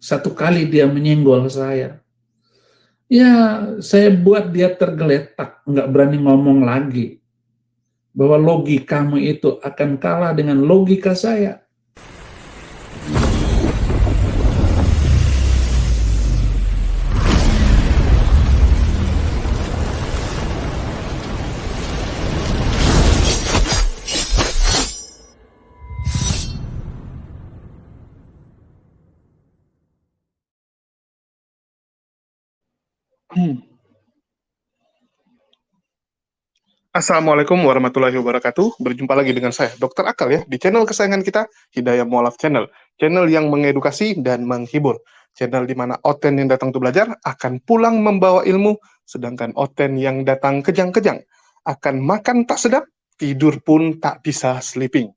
Satu kali dia menyenggol saya. Ya, saya buat dia tergeletak, nggak berani ngomong lagi. Bahwa logikamu itu akan kalah dengan logika saya. Assalamualaikum warahmatullahi wabarakatuh. Berjumpa lagi dengan saya, Dr. Akal ya, di channel kesayangan kita, Hidayah Mualaf Channel. Channel yang mengedukasi dan menghibur. Channel di mana Oten yang datang untuk belajar akan pulang membawa ilmu, sedangkan Oten yang datang kejang-kejang akan makan tak sedap, tidur pun tak bisa sleeping.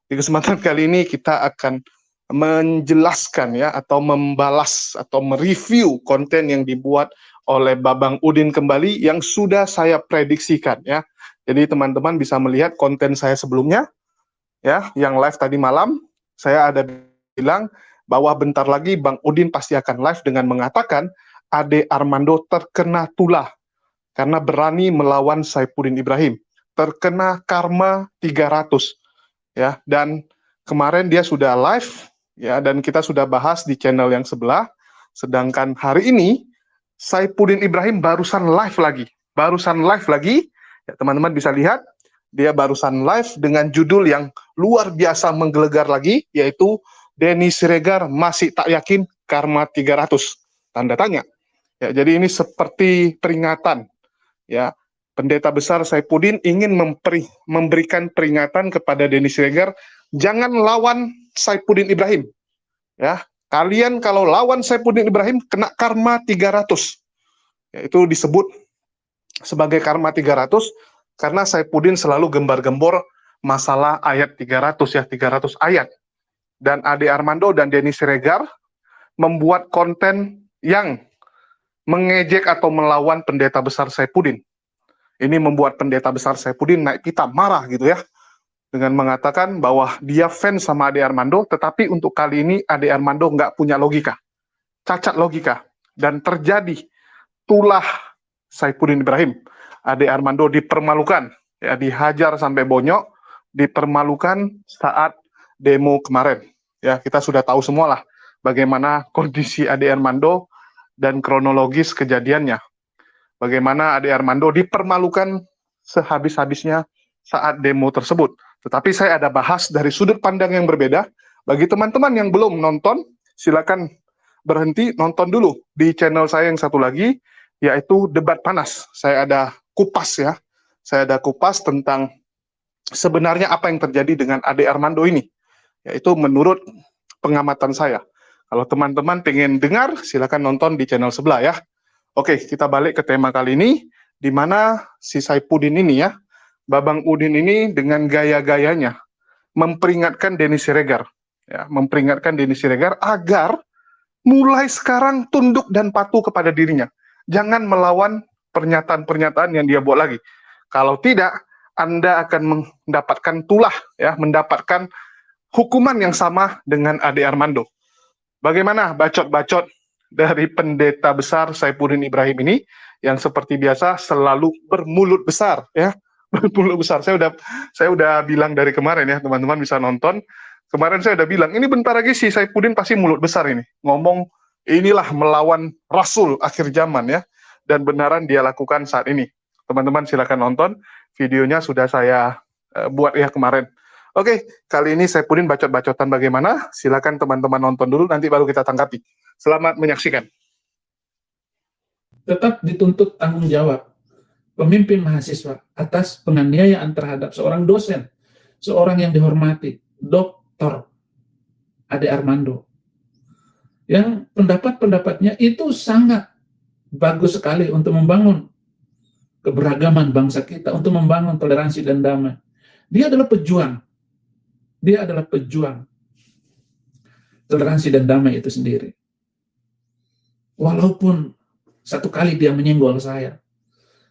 Di kesempatan kali ini kita akan menjelaskan ya, atau membalas atau mereview konten yang dibuat oleh Babang Udin kembali yang sudah saya prediksikan ya. Jadi teman-teman bisa melihat konten saya sebelumnya ya, yang live tadi malam. Saya ada bilang bahwa bentar lagi Bang Udin pasti akan live dengan mengatakan Ade Armando terkena tulah karena berani melawan Saifuddin Ibrahim, terkena karma 300 ya. Dan kemarin dia sudah live ya, dan kita sudah bahas di channel yang sebelah. Sedangkan hari ini Saifuddin Ibrahim barusan live lagi ya, teman-teman bisa lihat dia barusan live dengan judul yang luar biasa menggelegar lagi, yaitu Denny Siregar masih tak yakin karma 300 tanda tanya ya. Jadi ini seperti peringatan ya, pendeta besar Saifuddin ingin memberikan peringatan kepada Denny Siregar, jangan lawan Saifuddin Ibrahim ya. Kalian kalau lawan Saifuddin Ibrahim kena karma 300 ya, itu disebut sebagai karma 300 karena Saifuddin selalu gembar-gembor masalah ayat 300 ya, 300 ayat. Dan Ade Armando dan Denny Siregar membuat konten yang mengejek atau melawan pendeta besar Saifuddin. Ini membuat pendeta besar Saifuddin naik pitam, marah gitu ya, dengan mengatakan bahwa dia fans sama Ade Armando, tetapi untuk kali ini Ade Armando nggak punya logika, cacat logika, dan terjadi tulah Saifuddin Ibrahim. Ade Armando dipermalukan, ya, dihajar sampai bonyok, dipermalukan saat demo kemarin. Ya, kita sudah tahu semua lah bagaimana kondisi Ade Armando dan kronologis kejadiannya. Bagaimana Ade Armando dipermalukan sehabis-habisnya saat demo tersebut. Tetapi saya ada bahas dari sudut pandang yang berbeda. Bagi teman-teman yang belum nonton, silakan berhenti nonton dulu di channel saya yang satu lagi, yaitu Debat Panas. Saya ada kupas ya, saya ada kupas tentang sebenarnya apa yang terjadi dengan Ade Armando ini, yaitu menurut pengamatan saya. Kalau teman-teman pengen dengar, silakan nonton di channel sebelah ya. Oke, kita balik ke tema kali ini, di mana si Saifuddin ini ya, Babang Udin ini dengan gaya-gayanya memperingatkan Denny Siregar, ya, memperingatkan Denny Siregar agar mulai sekarang tunduk dan patuh kepada dirinya. Jangan melawan pernyataan-pernyataan yang dia buat lagi. Kalau tidak, Anda akan mendapatkan tulah, ya, mendapatkan hukuman yang sama dengan Ade Armando. Bagaimana bacot-bacot dari pendeta besar Saifuddin Ibrahim ini yang seperti biasa selalu bermulut besar, ya, bermulut besar. Saya udah bilang dari kemarin ya, teman-teman bisa nonton. Kemarin saya udah bilang, ini bentar lagi si Saifuddin pasti mulut besar ini, ngomong inilah melawan Rasul akhir zaman ya, dan benaran dia lakukan saat ini. Teman-teman silakan nonton, videonya sudah saya buat ya kemarin. Oke, kali ini Saifuddin bacot-bacotan bagaimana? Silakan teman-teman nonton dulu, nanti baru kita tanggapi. Selamat menyaksikan. Tetap dituntut tanggung jawab pemimpin mahasiswa atas penganiayaan terhadap seorang dosen, seorang yang dihormati, Dr. Ade Armando, yang pendapat-pendapatnya itu sangat bagus sekali untuk membangun keberagaman bangsa kita, untuk membangun toleransi dan damai. Dia adalah pejuang. Dia adalah pejuang toleransi dan damai itu sendiri. Walaupun satu kali dia menyenggol saya,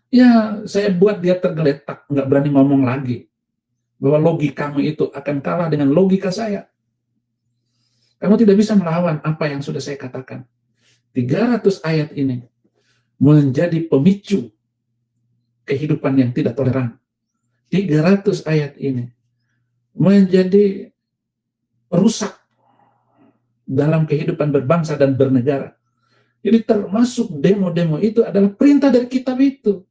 ya saya buat dia tergeletak, nggak berani ngomong lagi. Bahwa logikamu itu akan kalah dengan logika saya. Kamu tidak bisa melawan apa yang sudah saya katakan. 300 ayat ini menjadi pemicu kehidupan yang tidak toleran. 300 ayat ini menjadi rusak dalam kehidupan berbangsa dan bernegara. Jadi termasuk demo-demo itu adalah perintah dari kitab itu.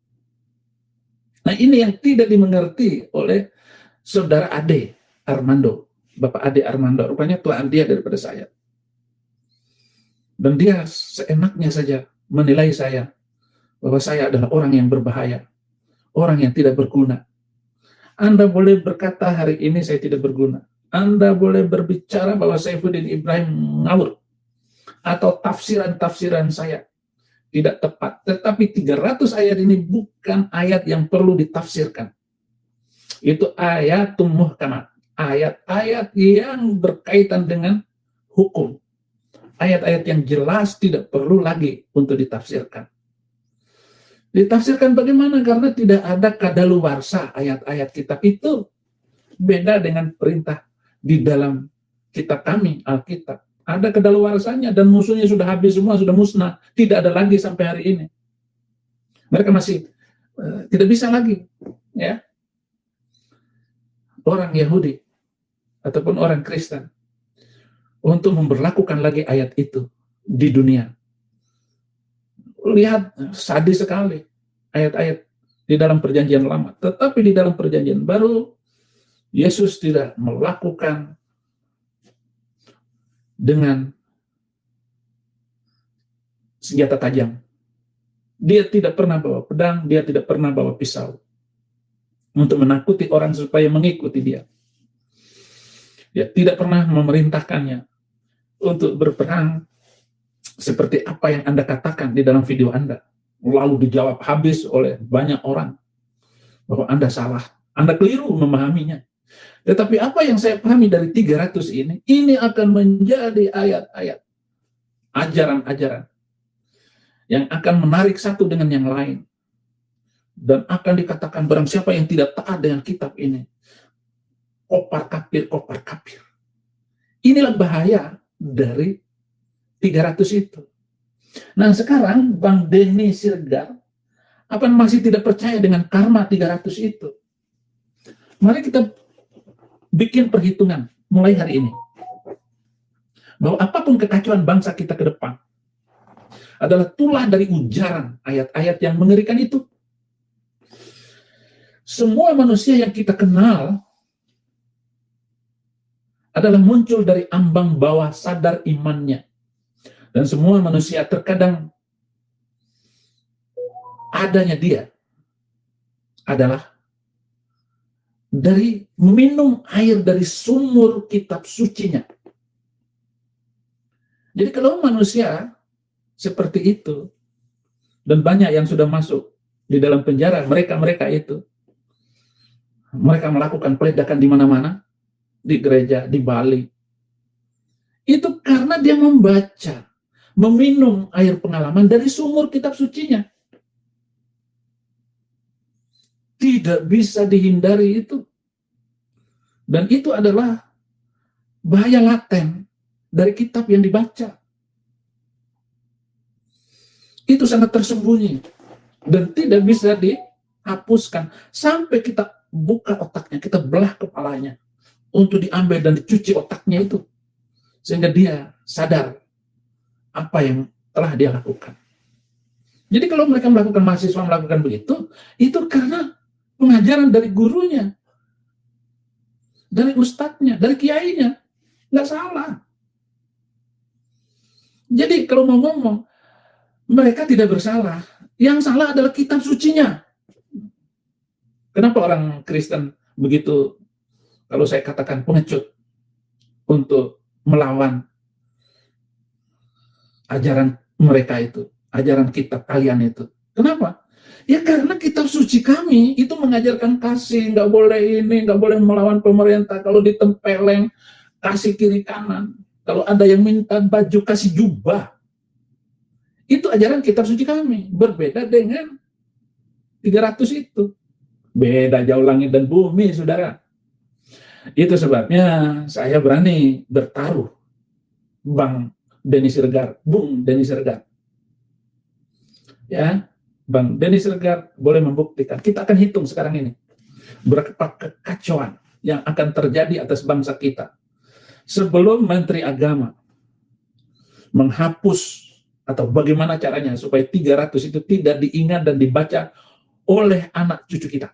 Nah, ini yang tidak dimengerti oleh saudara Ade Armando, Bapak Ade Armando. Rupanya tuaan dia daripada saya. Dan dia seenaknya saja menilai saya bahwa saya adalah orang yang berbahaya, orang yang tidak berguna. Anda boleh berkata hari ini saya tidak berguna. Anda boleh berbicara bahwa Saifuddin Ibrahim ngawur, atau tafsiran-tafsiran saya tidak tepat. Tetapi 300 ayat ini bukan ayat yang perlu ditafsirkan. Itu ayatul muhkamat, ayat-ayat yang berkaitan dengan hukum. Ayat-ayat yang jelas tidak perlu lagi untuk ditafsirkan. Ditafsirkan bagaimana? Karena tidak ada kadaluwarsa ayat-ayat kitab itu. Beda dengan perintah di dalam kitab kami, Alkitab. Ada kadaluwarsanya dan musuhnya sudah habis semua, sudah musnah. Tidak ada lagi sampai hari ini. Mereka masih tidak bisa lagi, ya. Orang Yahudi ataupun orang Kristen untuk memberlakukan lagi ayat itu di dunia. Lihat, sadis sekali ayat-ayat di dalam perjanjian lama. Tetapi di dalam perjanjian baru, Yesus tidak melakukan dengan senjata tajam. Dia tidak pernah bawa pedang, dia tidak pernah bawa pisau untuk menakuti orang supaya mengikuti dia. Dia tidak pernah memerintahkannya untuk berperang seperti apa yang Anda katakan di dalam video Anda. Lalu dijawab habis oleh banyak orang bahwa Anda salah, Anda keliru memahaminya. Tetapi apa yang saya pahami dari 300 ini akan menjadi ayat-ayat, ajaran-ajaran yang akan menarik satu dengan yang lain. Dan akan dikatakan barang siapa yang tidak taat dengan kitab ini, kopar kafir, kopar kafir. Inilah bahaya dari 300 itu. Nah, sekarang Bang Denny Sirgar apa masih tidak percaya dengan karma 300 itu? Mari kita bikin perhitungan mulai hari ini. Bahwa apapun kekacauan bangsa kita ke depan adalah tulah dari ujaran ayat-ayat yang mengerikan itu. Semua manusia yang kita kenal adalah muncul dari ambang bawah sadar imannya. Dan semua manusia terkadang adanya dia adalah dari minum air dari sumur kitab sucinya. Jadi kalau manusia seperti itu, dan banyak yang sudah masuk di dalam penjara, mereka itu, mereka melakukan peledakan di mana-mana, di gereja, di Bali. Itu karena dia membaca, meminum air pengalaman dari sumur kitab sucinya. Tidak bisa dihindari itu. Dan itu adalah bahaya laten dari kitab yang dibaca. Itu sangat tersembunyi dan tidak bisa dihapuskan sampai kita buka otaknya, kita belah kepalanya untuk diambil dan dicuci otaknya itu sehingga dia sadar apa yang telah dia lakukan. Jadi kalau mereka mahasiswa melakukan begitu, itu karena pengajaran dari gurunya, dari ustadznya, dari kiainya. Nggak salah. Jadi kalau mau ngomong, mereka tidak bersalah. Yang salah adalah kitab sucinya. Kenapa orang Kristen begitu, kalau saya katakan pengecut, untuk melawan ajaran mereka itu, ajaran kitab kalian itu. Kenapa? Ya karena kitab suci kami itu mengajarkan kasih, nggak boleh ini, nggak boleh melawan pemerintah. Kalau ditempeleng, kasih kiri kanan. Kalau ada yang minta baju, kasih jubah. Itu ajaran kitab suci kami. Berbeda dengan 300 itu. Beda jauh langit dan bumi, saudara. Itu sebabnya saya berani bertaruh Bang Denny Siregar, Bung Denny Siregar. Ya, Bang Denny Siregar boleh membuktikan. Kita akan hitung sekarang ini berapa kekacauan yang akan terjadi atas bangsa kita sebelum Menteri Agama menghapus atau bagaimana caranya supaya 300 itu tidak diingat dan dibaca oleh anak cucu kita.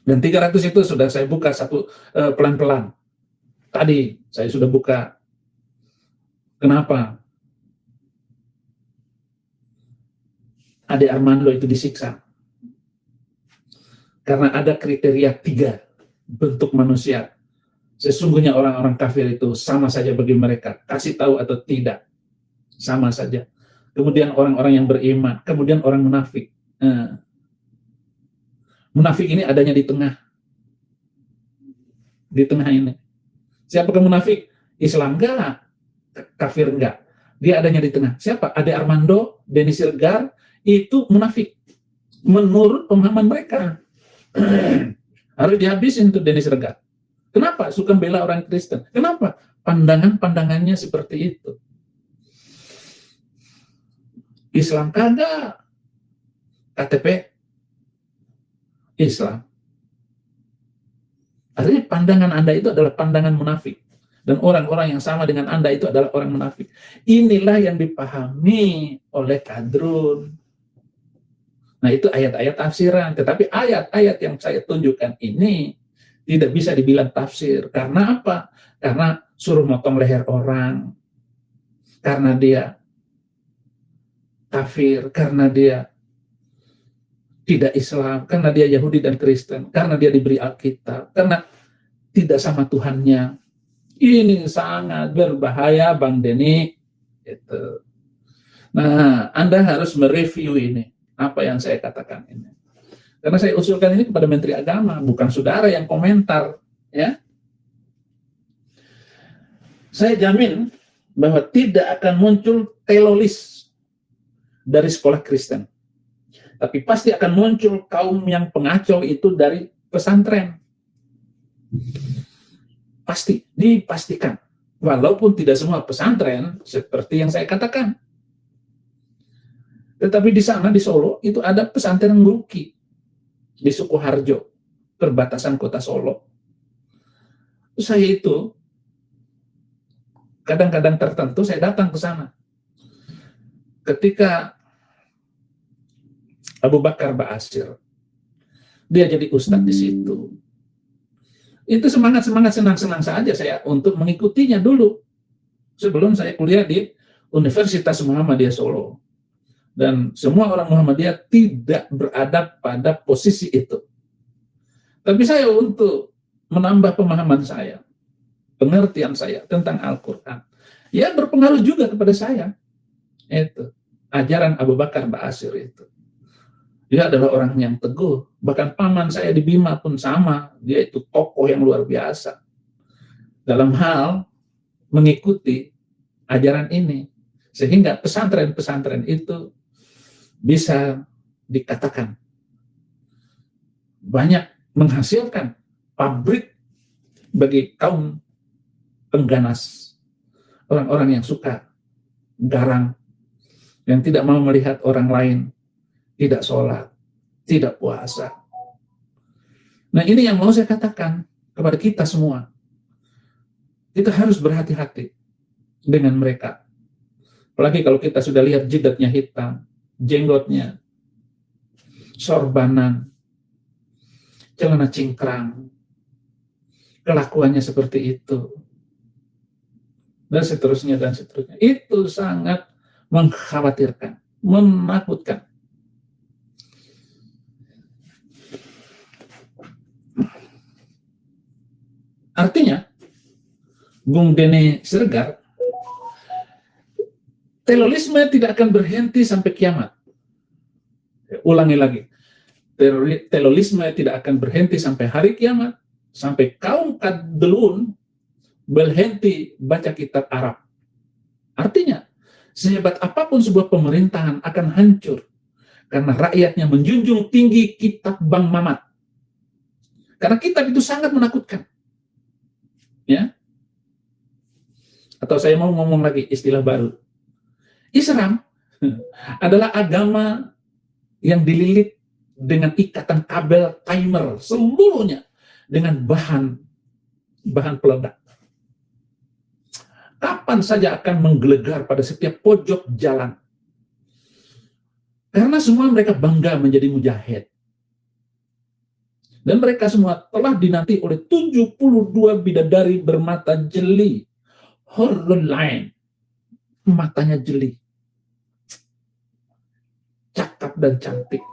Dan 300 itu sudah saya buka satu pelan-pelan. Tadi saya sudah buka. Kenapa Ade Armando itu disiksa? Karena ada kriteria 3 bentuk manusia. Sesungguhnya orang-orang kafir itu sama saja bagi mereka. Kasih tahu atau tidak, sama saja. Kemudian orang-orang yang beriman, kemudian orang munafik. Munafik ini adanya di tengah. Di tengah ini. Siapakah munafik? Islam enggak, kafir enggak. Dia adanya di tengah. Siapa? Ade Armando, Denny Siregar, itu munafik. Menurut pemahaman mereka. Harus dihabisin tuh Denny Siregar. Kenapa? Suka bela orang Kristen. Kenapa? Pandangan-pandangannya seperti itu. Islam kagak. KTP Islam. Artinya pandangan Anda itu adalah pandangan munafik. Dan orang-orang yang sama dengan Anda itu adalah orang munafik. Inilah yang dipahami oleh kadrun. Nah, itu ayat-ayat tafsiran. Tetapi ayat-ayat yang saya tunjukkan ini tidak bisa dibilang tafsir. Karena apa? Karena suruh motong leher orang. Karena dia kafir. Karena dia tidak Islam. Karena dia Yahudi dan Kristen. Karena dia diberi Alkitab. Karena tidak sama Tuhannya. Ini sangat berbahaya, Bang Denny. Gitu. Nah, Anda harus mereview ini. Apa yang saya katakan ini. Karena saya usulkan ini kepada Menteri Agama, bukan saudara yang komentar. Ya. Saya jamin bahwa tidak akan muncul telolis dari sekolah Kristen. Tapi pasti akan muncul kaum yang pengacau itu dari pesantren. Pasti, dipastikan. Walaupun tidak semua pesantren seperti yang saya katakan. Tetapi di sana, di Solo, itu ada pesantren Nguruki. Di Sukoharjo, perbatasan kota Solo. Saya itu, kadang-kadang tertentu, saya datang ke sana. Ketika Abu Bakar Ba'asyir, dia jadi ustadz di situ. Itu semangat-semangat, senang-senang saja saya untuk mengikutinya dulu. Sebelum saya kuliah di Universitas Muhammadiyah Solo. Dan semua orang Muhammadiyah tidak beradab pada posisi itu. Tapi saya untuk menambah pemahaman saya, pengertian saya tentang Al-Quran, ya berpengaruh juga kepada saya. Itu ajaran Abu Bakar Ba'asyir itu. Dia adalah orang yang teguh. Bahkan paman saya di Bima pun sama. Dia itu tokoh yang luar biasa dalam hal mengikuti ajaran ini. Sehingga pesantren-pesantren itu bisa dikatakan banyak menghasilkan pabrik bagi kaum pengganas, orang-orang yang suka garang, yang tidak mau melihat orang lain tidak sholat, tidak puasa. Nah, ini yang mau saya katakan kepada kita semua. Kita harus berhati-hati dengan mereka. Apalagi kalau kita sudah lihat jidatnya hitam, jenggotnya, sorbanan, celana cingkrang, kelakuannya seperti itu, dan seterusnya, dan seterusnya. Itu sangat mengkhawatirkan, menakutkan. Artinya, Bung Denny Siregar, terorisme tidak akan berhenti sampai kiamat. Ulangi lagi, terorisme tidak akan berhenti sampai hari kiamat, sampai kaum kadlun berhenti baca kitab Arab. Artinya, sehebat apapun sebuah pemerintahan akan hancur karena rakyatnya menjunjung tinggi kitab Bang Mamat. Karena kitab itu sangat menakutkan. Ya. Atau saya mau ngomong lagi istilah baru. Islam adalah agama yang dililit dengan ikatan kabel timer seluruhnya dengan bahan peledak. Kapan saja akan menggelegar pada setiap pojok jalan. Karena semua mereka bangga menjadi mujahid. Dan mereka semua telah dinanti oleh 72 bidadari bermata jeli. Hurul Ain. Matanya jeli. Cakap dan cantik.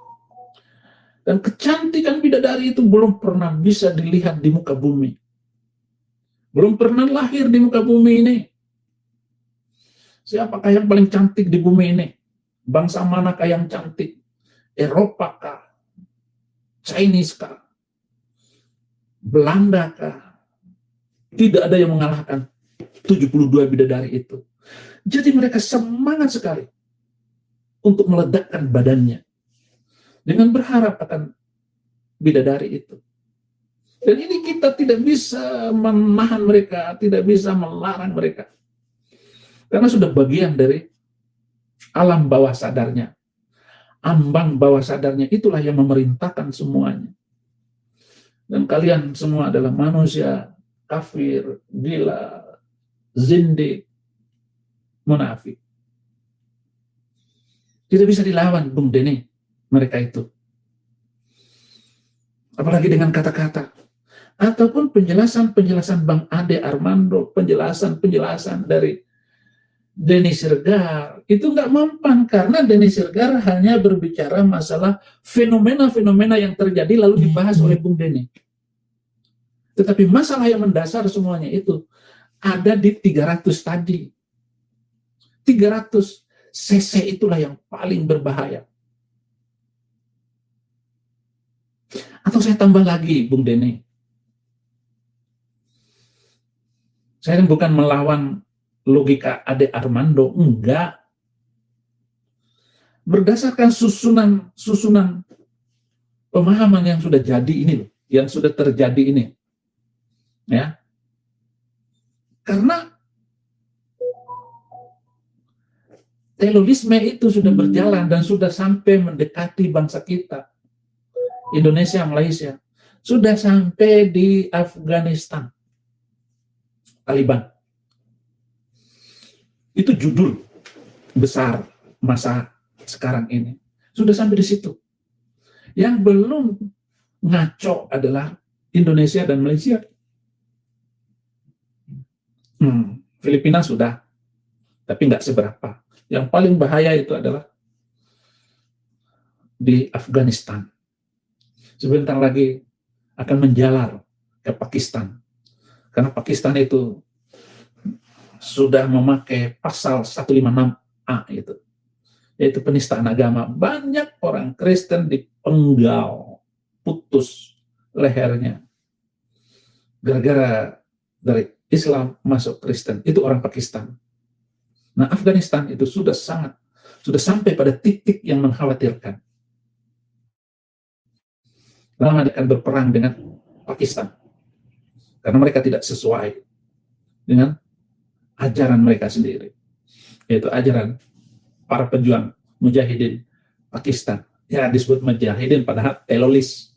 Dan kecantikan bidadari itu belum pernah bisa dilihat di muka bumi. Belum pernah lahir di muka bumi ini. Siapakah yang paling cantik di bumi ini? Bangsa manakah yang cantik? Eropa kah? Chinese kah? Belanda kah? Tidak ada yang mengalahkan 72 bidadari itu. Jadi mereka semangat sekali untuk meledakkan badannya dengan berharap akan bidadari itu. Dan ini kita tidak bisa menahan mereka, tidak bisa melarang mereka. Karena sudah bagian dari alam bawah sadarnya. Ambang bawah sadarnya itulah yang memerintahkan semuanya. Dan kalian semua adalah manusia kafir, gila, zindik, munafik. Tidak bisa dilawan, Bung Denny, mereka itu. Apalagi dengan kata-kata. Ataupun penjelasan-penjelasan Bang Ade Armando, penjelasan-penjelasan dari Denny Sirgar, itu nggak mempan karena Denny Sirgar hanya berbicara masalah fenomena-fenomena yang terjadi lalu dibahas oleh Bung Denny. Tetapi masalah yang mendasar semuanya itu ada di 300 tadi. 300 cc itulah yang paling berbahaya. Atau saya tambah lagi, Bung Denny. Saya bukan melawan logika Ade Armando, enggak. Berdasarkan susunan pemahaman yang sudah jadi ini, yang sudah terjadi ini. Ya. Karena terorisme itu sudah berjalan dan sudah sampai mendekati bangsa kita. Indonesia, Malaysia. Sudah sampai di Afghanistan. Taliban. Itu judul besar masa sekarang ini. Sudah sampai di situ. Yang belum ngaco adalah Indonesia dan Malaysia. Filipina sudah, tapi nggak seberapa. Yang paling bahaya itu adalah di Afghanistan. Sebentar lagi akan menjalar ke Pakistan. Karena Pakistan itu sudah memakai pasal 156A itu, yaitu penistaan agama. Banyak orang Kristen dipenggal, putus lehernya. Gara-gara dari Islam masuk Kristen, itu orang Pakistan. Nah, Afghanistan itu sudah sampai pada titik yang mengkhawatirkan. Lama akan berperang dengan Pakistan. Karena mereka tidak sesuai dengan ajaran mereka sendiri. Yaitu ajaran para pejuang mujahidin Pakistan. Ya, disebut mujahidin padahal teroris.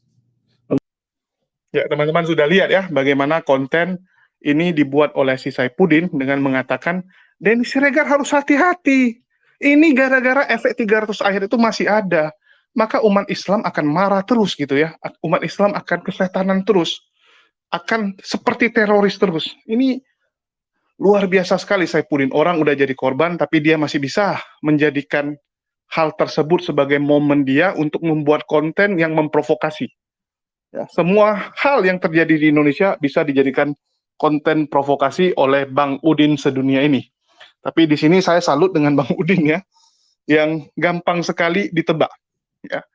Ya, teman-teman sudah lihat ya bagaimana konten ini dibuat oleh si Saifuddin dengan mengatakan Denny Siregar harus hati-hati. Ini gara-gara efek 300 akhir itu masih ada. Maka umat Islam akan marah terus gitu ya. Umat Islam akan kesetanan terus. Akan seperti teroris terus. Ini luar biasa sekali Saifuddin. Orang udah jadi korban tapi dia masih bisa menjadikan hal tersebut sebagai momen dia untuk membuat konten yang memprovokasi. Ya, semua hal yang terjadi di Indonesia bisa dijadikan konten provokasi oleh Bang Udin sedunia ini. Tapi di sini saya salut dengan Bang Udin ya, yang gampang sekali ditebak. Ya.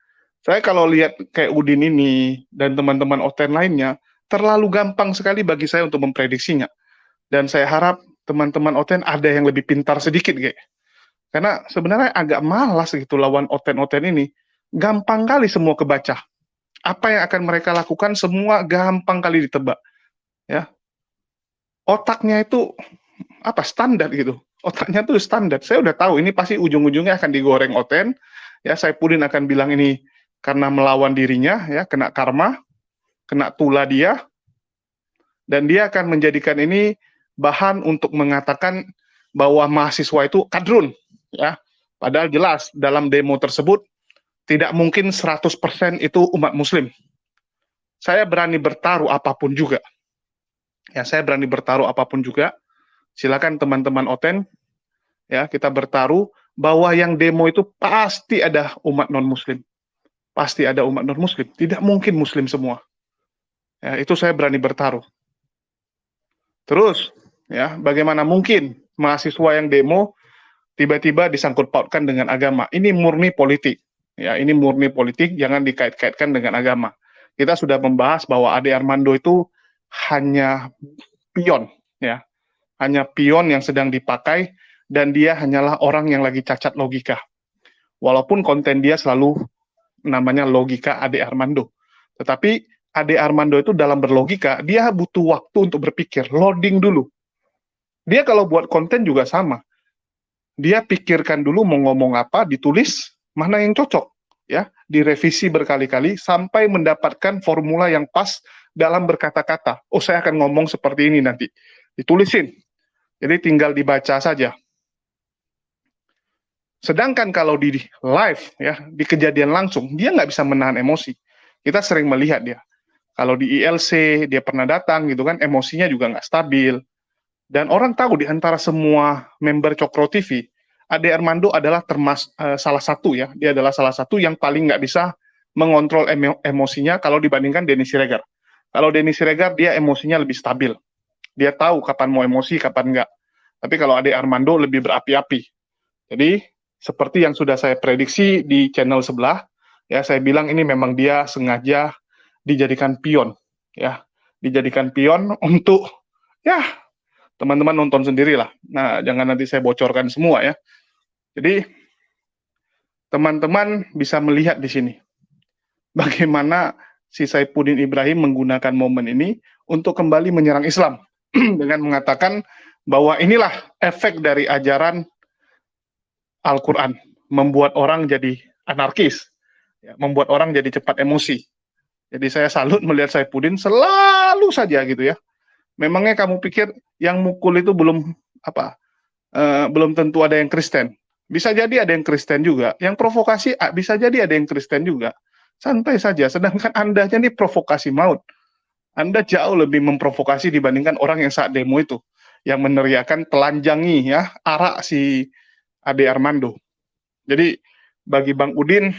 Saya kalau lihat kayak Udin ini dan teman-teman Oten lainnya, terlalu gampang sekali bagi saya untuk memprediksinya. Dan saya harap teman-teman Oten ada yang lebih pintar sedikit, kayak. Karena sebenarnya agak malas gitu lawan Oten-Oten ini. Gampang kali semua kebaca. Apa yang akan mereka lakukan semua gampang kali ditebak. Ya. Otaknya itu apa standar gitu. Otaknya tuh standar. Saya udah tahu ini pasti ujung-ujungnya akan digoreng Oten. Ya, Saifuddin akan bilang ini karena melawan dirinya, ya, kena karma, kena tula dia, dan dia akan menjadikan ini bahan untuk mengatakan bahwa mahasiswa itu kadrun, ya. Padahal jelas dalam demo tersebut tidak mungkin 100% itu umat muslim. Saya berani bertaruh apapun juga. Ya, saya berani bertaruh apapun juga. Silakan teman-teman Oten, ya, kita bertaruh bahwa yang demo itu pasti ada umat non-muslim. Pasti ada umat non-muslim. Tidak mungkin muslim semua. Ya, itu saya berani bertaruh. Terus, ya, bagaimana mungkin mahasiswa yang demo tiba-tiba disangkut pautkan dengan agama? Ini murni politik. Ya, ini murni politik, jangan dikait-kaitkan dengan agama. Kita sudah membahas bahwa Ade Armando itu hanya pion, ya. Hanya pion yang sedang dipakai, dan dia hanyalah orang yang lagi cacat logika. Walaupun konten dia selalu namanya logika Ade Armando. Tetapi Ade Armando itu dalam berlogika, dia butuh waktu untuk berpikir, loading dulu. Dia kalau buat konten juga sama. Dia pikirkan dulu mau ngomong apa, ditulis, mana yang cocok. Ya, direvisi berkali-kali sampai mendapatkan formula yang pas dalam berkata-kata. Oh, saya akan ngomong seperti ini nanti. Ditulisin. Jadi tinggal dibaca saja. Sedangkan kalau di live, ya, di kejadian langsung, dia nggak bisa menahan emosi. Kita sering melihat dia. Kalau di ILC, dia pernah datang gitu kan, emosinya juga nggak stabil. Dan orang tahu di antara semua member Cokro TV, Ade Armando adalah salah satu, ya. Dia adalah salah satu yang paling nggak bisa mengontrol emosinya kalau dibandingkan Denny Siregar. Kalau Denny Siregar, dia emosinya lebih stabil. Dia tahu kapan mau emosi, kapan nggak. Tapi kalau Ade Armando lebih berapi-api. Jadi, seperti yang sudah saya prediksi di channel sebelah, ya, saya bilang ini memang dia sengaja dijadikan pion, ya. Dijadikan pion untuk, ya, teman-teman nonton sendirilah. Nah, jangan nanti saya bocorkan semua, ya. Jadi, teman-teman bisa melihat di sini bagaimana si Saifuddin Ibrahim menggunakan momen ini untuk kembali menyerang Islam dengan mengatakan bahwa inilah efek dari ajaran Al-Quran, membuat orang jadi anarkis, ya, membuat orang jadi cepat emosi. Jadi saya salut melihat Saifuddin selalu saja gitu, ya. Memangnya kamu pikir yang mukul itu belum belum tentu ada yang Kristen. Bisa jadi ada yang Kristen juga. Yang provokasi bisa jadi ada yang Kristen juga. Santai saja. Sedangkan Andanya nih provokasi maut. Anda jauh lebih memprovokasi dibandingkan orang yang saat demo itu, yang meneriakan telanjangi, ya, arak si Ade Armando. Jadi bagi Bang Udin,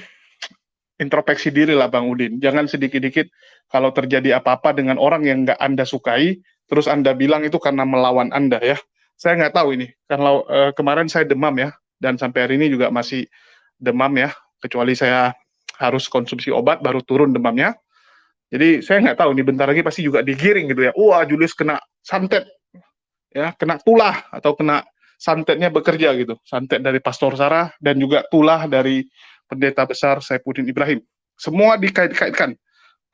introspeksi diri lah Bang Udin. Jangan sedikit-dikit kalau terjadi apa-apa dengan orang yang nggak Anda sukai, terus Anda bilang itu karena melawan Anda, ya. Saya nggak tahu ini. Karena kemarin saya demam, ya, dan sampai hari ini juga masih demam, ya. Kecuali saya harus konsumsi obat baru turun demamnya. Jadi saya nggak tahu nih, bentar lagi pasti juga digiring gitu, ya. Wah, Julius kena santet, ya, kena tulah atau kena santetnya bekerja gitu. Santet dari Pastor Sarah dan juga tulah dari pendeta besar Saifuddin Ibrahim. Semua dikait-kaitkan.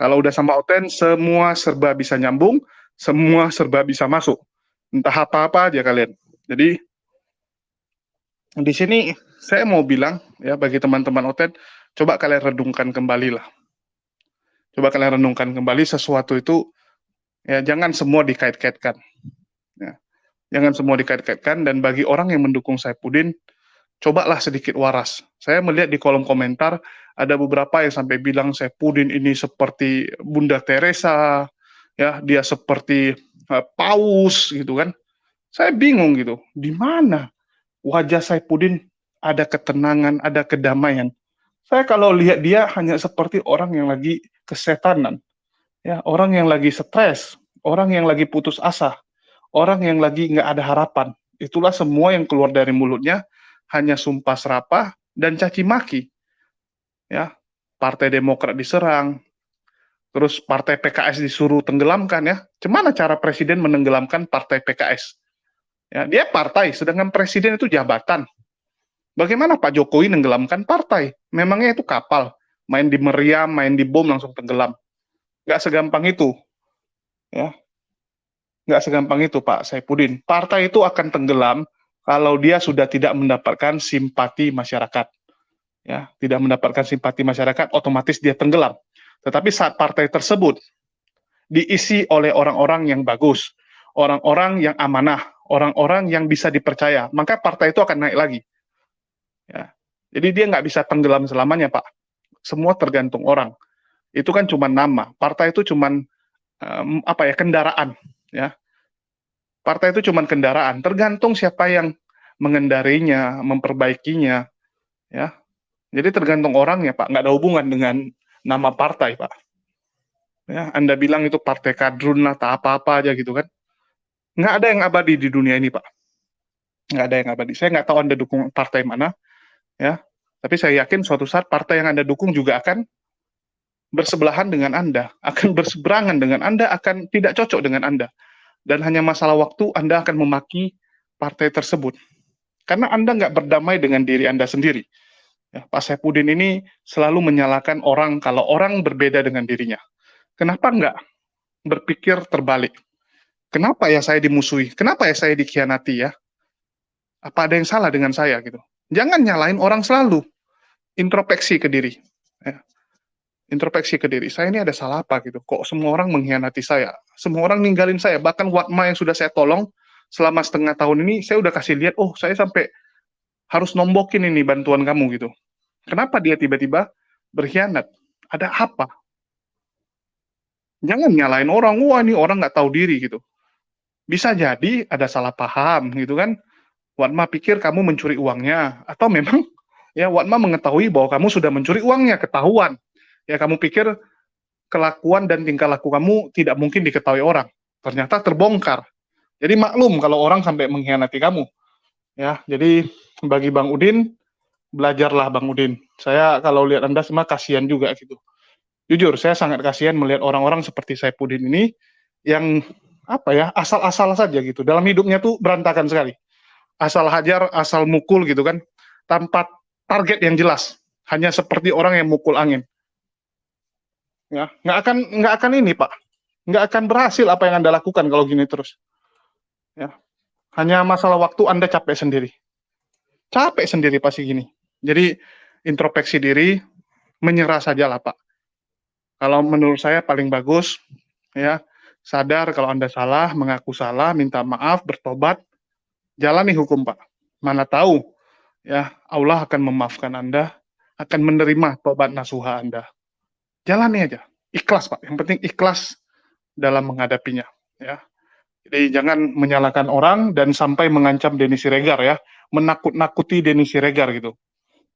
Kalau udah sama Oten, semua serba bisa nyambung, semua serba bisa masuk. Entah apa-apa aja kalian. Jadi di sini saya mau bilang, ya, bagi teman-teman Oten, coba kalian renungkan kembali lah. Coba kalian renungkan kembali sesuatu itu, ya, jangan semua dikait-kaitkan. Ya. Jangan semua dikait-kaitkan, dan bagi orang yang mendukung Saifuddin, cobalah sedikit waras. Saya melihat di kolom komentar ada beberapa yang sampai bilang Saifuddin ini seperti Bunda Teresa, ya, dia seperti paus gitu kan. Saya bingung gitu, di mana wajah Saifuddin ada ketenangan, ada kedamaian. Saya kalau lihat dia hanya seperti orang yang lagi kesetanan, ya, orang yang lagi stres, orang yang lagi putus asa, orang yang lagi nggak ada harapan. Itulah semua yang keluar dari mulutnya, hanya sumpah serapah dan caci maki. Ya, Partai Demokrat diserang, terus Partai PKS disuruh tenggelamkan, ya. Gimana cara presiden menenggelamkan Partai PKS? Ya, dia partai, sedangkan presiden itu jabatan. Bagaimana Pak Jokowi nenggelamkan partai? Memangnya itu kapal, main di meriam, main di bom langsung tenggelam? Nggak segampang itu, ya. nggak segampang itu Pak Saipudin. Partai itu akan tenggelam kalau dia sudah tidak mendapatkan simpati masyarakat. Ya, tidak mendapatkan simpati masyarakat, otomatis dia tenggelam. Tetapi saat partai tersebut diisi oleh orang-orang yang bagus, orang-orang yang amanah, orang-orang yang bisa dipercaya, maka partai itu akan naik lagi. Ya. Jadi dia nggak bisa tenggelam selamanya, Pak. Semua tergantung orang. Itu kan cuma nama. Partai itu cuma kendaraan. Ya. Partai itu cuma kendaraan. Tergantung siapa yang mengendarinya, memperbaikinya. Ya. Jadi tergantung orangnya, Pak. Nggak ada hubungan dengan nama partai, Pak. Ya, Anda bilang itu partai kadrun lah, tak apa-apa aja gitu kan. Nggak ada yang abadi di dunia ini, Pak. Nggak ada yang abadi. Saya nggak tahu Anda dukung partai mana, ya. Tapi saya yakin suatu saat partai yang Anda dukung juga akan bersebelahan dengan Anda, akan berseberangan dengan Anda, akan tidak cocok dengan Anda. Dan hanya masalah waktu Anda akan memaki partai tersebut. Karena Anda nggak berdamai dengan diri Anda sendiri. Ya, Pak Saipudin ini selalu menyalahkan orang kalau orang berbeda dengan dirinya. Kenapa nggak berpikir terbalik? Kenapa ya saya dimusuhi? Kenapa ya saya dikhianati ya? Apa ada yang salah dengan saya gitu? Jangan nyalain orang selalu. Introspeksi ke diri. Ya. Introspeksi ke diri. Saya ini ada salah apa gitu? Kok semua orang mengkhianati saya? Semua orang ninggalin saya. Bahkan Watma yang sudah saya tolong selama setengah tahun ini, saya udah kasih lihat, oh saya sampai harus nombokin ini bantuan kamu gitu. Kenapa dia tiba-tiba berkhianat? Ada apa? Jangan nyalain orang, wah ini orang nggak tahu diri gitu. Bisa jadi ada salah paham gitu kan. Watma pikir kamu mencuri uangnya, atau memang ya Watma mengetahui bahwa kamu sudah mencuri uangnya, ketahuan. Ya kamu pikir kelakuan dan tingkah laku kamu tidak mungkin diketahui orang. Ternyata terbongkar. Jadi maklum kalau orang sampai mengkhianati kamu. Ya, jadi bagi Bang Udin, belajarlah Bang Udin. Saya kalau lihat Anda semua kasihan juga gitu. Jujur, saya sangat kasihan melihat orang-orang seperti Saipudin ini yang asal-asal saja gitu. Dalam hidupnya tuh berantakan sekali. Asal hajar, asal mukul gitu kan, tanpa target yang jelas. Hanya seperti orang yang mukul angin. Ya, nggak akan ini Pak, nggak akan berhasil apa yang Anda lakukan kalau gini terus. Ya, hanya masalah waktu Anda capek sendiri pasti gini. Jadi introspeksi diri, menyerah sajalah Pak. Kalau menurut saya paling bagus, ya sadar kalau Anda salah, mengaku salah, minta maaf, bertobat, jalani hukum Pak. Mana tahu, ya Allah akan memaafkan Anda, akan menerima tobat nasuha Anda. Jalani aja, ikhlas Pak. Yang penting ikhlas dalam menghadapinya. Ya. Jadi jangan menyalahkan orang dan sampai mengancam Denny Siregar ya, menakut-nakuti Denny Siregar gitu.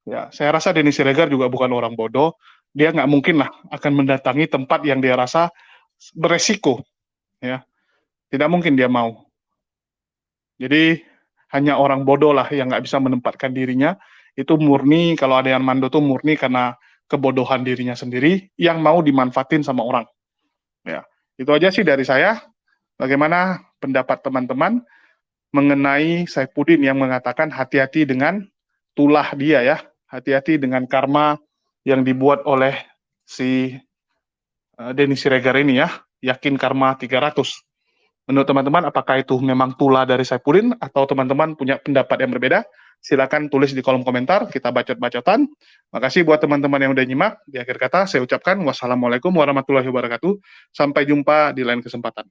Ya, saya rasa Denny Siregar juga bukan orang bodoh. Dia nggak mungkin lah akan mendatangi tempat yang dia rasa beresiko. Ya, tidak mungkin dia mau. Jadi hanya orang bodoh lah yang nggak bisa menempatkan dirinya. Itu murni, kalau ada yang Armando tuh murni karena kebodohan dirinya sendiri yang mau dimanfaatin sama orang. Ya, itu aja sih dari saya. Bagaimana pendapat teman-teman mengenai Saipudin yang mengatakan hati-hati dengan tulah dia ya, hati-hati dengan karma yang dibuat oleh si Denny Siregar ini ya, yakin karma 300. Menurut teman-teman, apakah itu memang tulah dari Saipudin atau teman-teman punya pendapat yang berbeda? Silakan tulis di kolom komentar, kita bacot-bacotan. Makasih buat teman-teman yang udah nyimak. Di akhir kata, saya ucapkan wassalamualaikum warahmatullahi wabarakatuh. Sampai jumpa di lain kesempatan.